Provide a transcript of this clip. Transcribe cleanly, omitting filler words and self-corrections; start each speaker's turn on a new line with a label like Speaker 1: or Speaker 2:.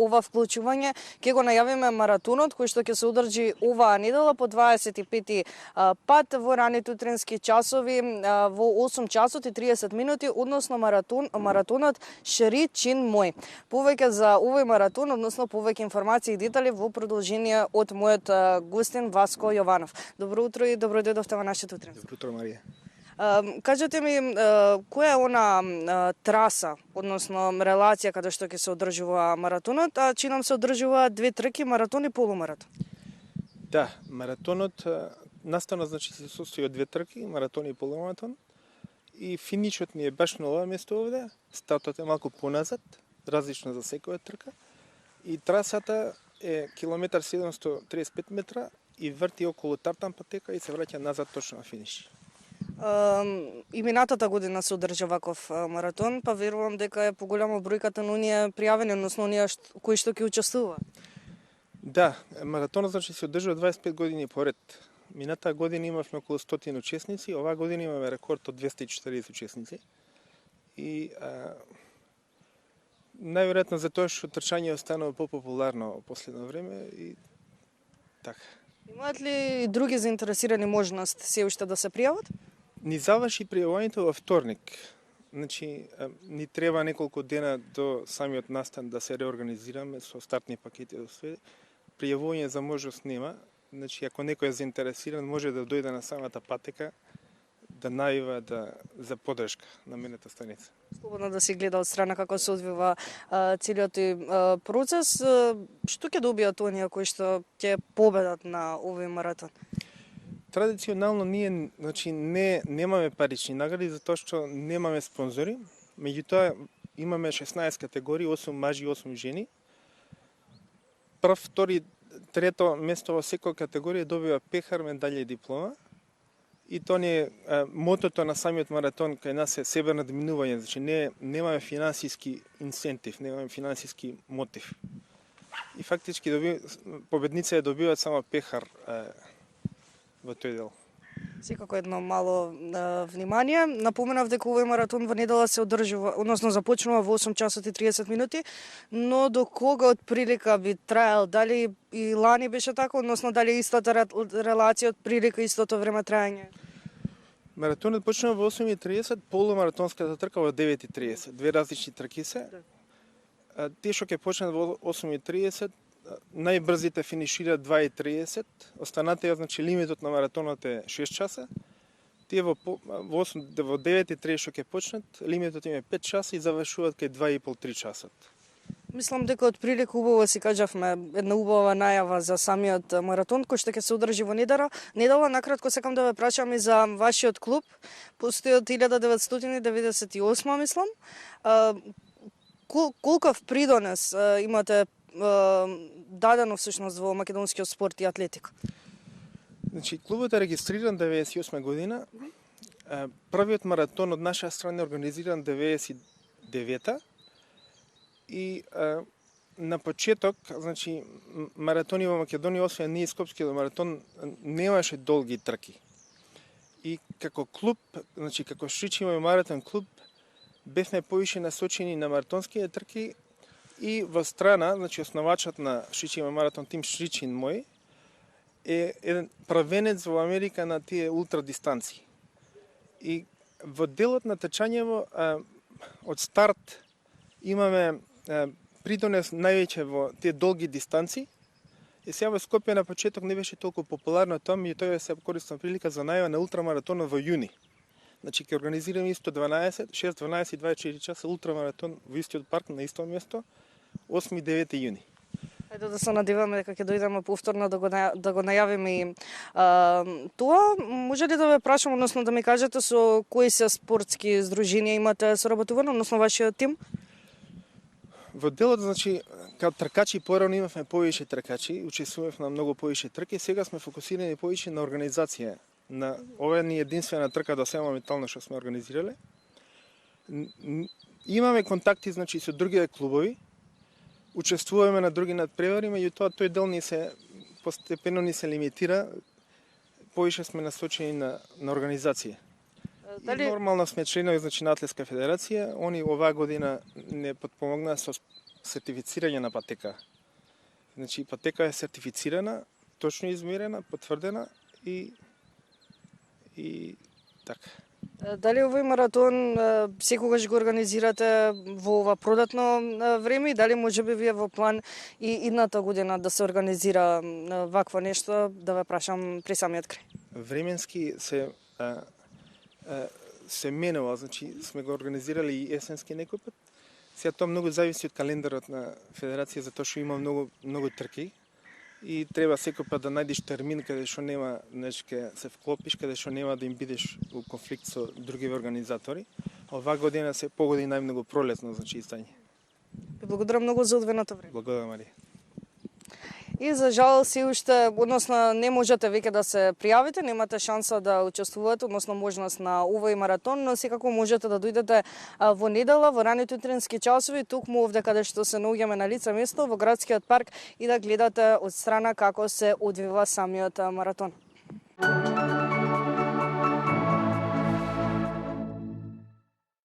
Speaker 1: ова вклучување ќе го најавиме маратонот кој што ќе се одржи оваа недела по 25 пат во раните утрински часови во 8 часот и 30 минути, односно маратонот Шери чин мој. Повеќе за овој маратон, односно повеќе информации и детали во продолжение од мојот гостин Васко Јованов. Добро утро и добро дојдовте во нашето утринско.
Speaker 2: Добро утро, Марија.
Speaker 1: Кажете ми, која е она траса, односно релација каде што ќе се одржува маратонот, а чинам се одржува две трки, маратон и полумаратон?
Speaker 2: Да, маратонот настана значи се состои од две трки, маратон и полумаратон. И финичот ми е баш на ова место овде, стартот е малку поназад, различно за секоја трка. И трасата е километар 735 метра и врти околу тартан патека и се враќа назад точно на финиш.
Speaker 1: И минатата година се одржа ваков маратон, па верувам дека е поголема бројката на оние пријавени, односно оние кои што ќе учествуваат.
Speaker 2: Да, маратонот значи се одржува 25 години поред. Минатата година имавме околу 100 учесници, оваа година имаме рекорд од 240 учесници. И најверојатно за тоа што трчање останува попопуларно во последно време и така.
Speaker 1: Имаат ли други заинтересирани можност се уште да се пријават?
Speaker 2: Ни заврши пријавувањето во вторник. Значи, ни треба неколку дена до самиот настан да се реорганизираме со стартни пакети до све. Пријавување за можност нема. Значи, ако некој е заинтересиран, може да дојде на самата патека, да најава за подршка на мената станица.
Speaker 1: Слободно да се гледа од страна како се одвива целиот процес. Што ќе добијат оние кои што ќе победат на овој маратон?
Speaker 2: Традиционално ние значи немаме парични награди затоа што немаме спонзори. Меѓутоа имаме 16 категории, 8 мажи и 8 жени. Прв, втори, трето место во секоја категорија добива пехар, медаља и диплома. И тоа не е мотото на самиот маратон кај нас е себе надминување, значи немаме финансиски инцентив, немаме финансиски мотив. И фактички победница добиваат само пехар во тој дел.
Speaker 1: Секако едно мало внимание. Напоменав дека овој маратон во недела се одржува, односно започнува во 8 часот и 30 минути, но до кога од прилика би траел? Дали и лани беше така, односно дали истата релација од прилика истото време траење?
Speaker 2: Маратонот почнува во 8:30, полумаратонската трка во 9:30. Две различни трки се. Тие што ќе почнат во 8:30, најбрзите финишираат 2:30, останатите, значи лимитот на маратонот е 6 часа. Тие во 9:30 што ќе почнат, лимитот им е 5 часа и завршуваат кај 2,5-3 часот.
Speaker 1: Мислам дека од прилика убаво си кажавме една убава најава за самиот маратон кој што ќе се одржи во недела. Накратко сакам да ве прашам и за вашиот клуб. Постои од 1998 мислам. Колков придонес имате дадено всушност во македонскиот спорт и атлетика?
Speaker 2: Значи, клубот е регистриран 98 година. Првиот маратон од наша страна е организиран 99-та. И на почеток, значи, маратони во Македонија, освен ние Скопскиот маратон, немаше долги трки. И како клуб, значи, како Шричин маратон клуб, бевме повише насочени на маратонските трки и во страна, значи, основачот на Шричин маратон, Тим Шричин мој, е еден правенец во Америка на тие ултрадистанции. И во делот на течањево, од старт имаме придонес највеќе во тие долги дистанции. И сега во Скопје на почеток не беше толку популарно тоа, меѓутоа се користам прилика за најава на ултрамаратонот во јуни. Значи ќе организираме исто 6, 12 и 24 часа ултрамаратон во истиот парк на исто место 8 и 9 јуни.
Speaker 1: Ајде да се надеваме дека ќе дојдеме повторно да го најавиме и тоа. Може ли да ве прашам, односно да ми кажете со кои се спортски здруженија имате соработувано, односно вашиот тим?
Speaker 2: Во делот, значи, као тркачи, порано имавме повише тркачи, учествувавме на многу повише трки, сега сме фокусирани повише на организација. На ова е единствена трка до сега моментално што сме организирале. Имаме контакти, значи, со другите клубови, учествуваме на други надпревари, меѓутоа тој дел постепено ни се лимитира, повише сме насочени на организација. Дали... И нормално сме членови, значи, на Атлетска федерација, они оваа година не подпомогнаа со сертифицирање на патека. Значи, патека е сертифицирана, точно измерена, потврдена и така.
Speaker 1: Дали овој маратон секогаш го организирате во ова продатно време и дали можеби вие во план и идната година да се организира вакво нешто, да ве прашам при самиот крај?
Speaker 2: Временски се менува, значи сме го организирали и есенски некој пат. Сега тоа многу зависи од календарот на федерација, затоа што има многу трки и треба секој пат да најдеш термин каде што нема, ке се вклопиш, каде што нема да им бидеш у конфликт со други организатори. Оваа година се погоди најмногу пролетно, значи истање.
Speaker 1: Благодарам многу за одвоеното време.
Speaker 2: Благодарам, Марија.
Speaker 1: И за жал си уште, односно не можете веќе да се пријавите, немате шанса да учествувате, односно можност на овој маратон, но секако можете да дојдете во недела, во раните утрински часови, токму овде каде што се наоѓаме на лице место во градскиот парк и да гледате од страна како се одвива самиот маратон.